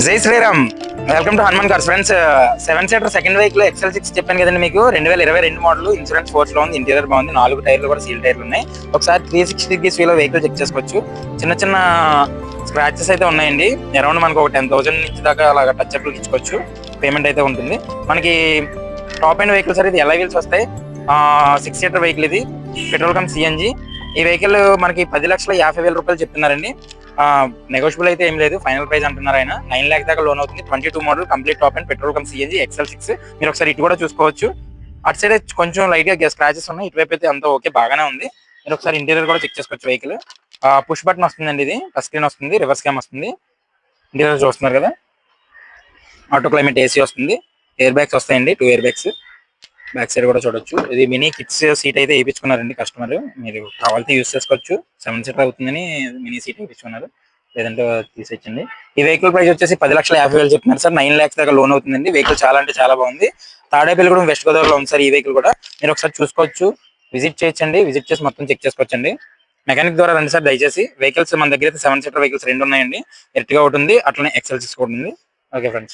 జై Shriram. Welcome to Hanuman cars friends. 7 seater second vehicle XL6 చెప్పాను కదండి మీకు. 2022 మోడల్, ఇన్సూరెన్స్ ఫోర్స్ లో ఉంది, ఇంటీరియర్ బాగుంది, 4 టైర్లు కూడా సీల్ టైర్లు ఉన్నాయి. ఒకసారి 360 డిగ్రీస్ వ్యూలో వెహికల్ చెక్ చేసుకోవచ్చు. చిన్న చిన్న స్క్రాచెస్ అయితే ఉన్నాయండి. అరౌండ్ మనకు ఒక 10,000 నుంచి దాకా అలాగా టచ్ అప్లు ఇచ్చుకోవచ్చు. పేమెంట్ అయితే ఉంటుంది మనకి. టాప్ అండ్ వెహికల్స్ అయితే ఎలా వీల్స్ వస్తాయి. 6 సీటర్ వెహికల్ ఇది, పెట్రోల్ కమ్ సిఎన్జి. ఈ వెహికల్ మనకి 10,50,000 రూపాయలు చెప్తున్నారండి. నెగోషియబుల్ అయితే ఏం లేదు, ఫైనల్ ప్రైస్ అంటున్నారు ఆయన. 9 lakhs దాకా లోన్ అవుతుంది. 22 model, complete top and petrol come CNG XL6. మీరు ఒకసారి ఇటు కూడా చూసుకోవచ్చు. అటు సైడ్ కొంచెం లైట్ గా స్క్రాచెస్ ఉన్నాయి, ఇటువైపు అయితే అంతా ఓకే, బాగానే ఉంది. మీరు ఒకసారి ఇంటీరియర్ కూడా చెక్ చేసుకోవచ్చు. వెహికల్ పుష్ బటన్ వస్తుందండి, ఇది టచ్ స్క్రీన్ వస్తుంది, రివర్స్ క్యామ్ వస్తుంది. ఇంటీరియర్ చూస్తున్నారు కదా, ఆటో క్లైమేట్ ఏసీ వస్తుంది, ఎయిర్ బ్యాగ్స్ వస్తాయండి, 2 ఎయిర్ బ్యాగ్స్. బ్యాక్ సైడ్ కూడా చూడొచ్చు. ఇది మినీ కిడ్స్ సీట్ అయితే వేయించుకున్నారండి కస్టమర్. మీరు కావాలంటే యూస్ చేసుకోవచ్చు. 7 సీటర్ అవుతుందని మినీ సీట్ వేయించుకున్నారు, లేదంటే తీసేచ్చండి. ఈ వెహికల్ ప్రైస్ వచ్చేసి 10,50,000 చెప్తున్నారు సార్. 9 lakhs దాకా లోన్ అవుతుందండి. వెహికల్ చాలా అంటే చాలా బాగుంది. తాడేపల్లిగూడెం వెస్ట్ గోదావరిలో ఉంది సార్ ఈ వెహికల్ కూడా. మీరు ఒకసారి చూసుకోవచ్చు, విజిట్ చేయొచ్చండి. విజిట్ చేసి మొత్తం చెక్ చేసుకోవచ్చండి. మెకానిక్ ద్వారా రండి సార్ దయచేసి. వెహికల్స్ మన దగ్గర అయితే 7 సీటర్ వెహికల్స్ 2 ఉన్నాయండి. ఎర్టిగా ఒకటి ఉంది, అట్లనే XL6 కూడా ఉంది. Okay friends.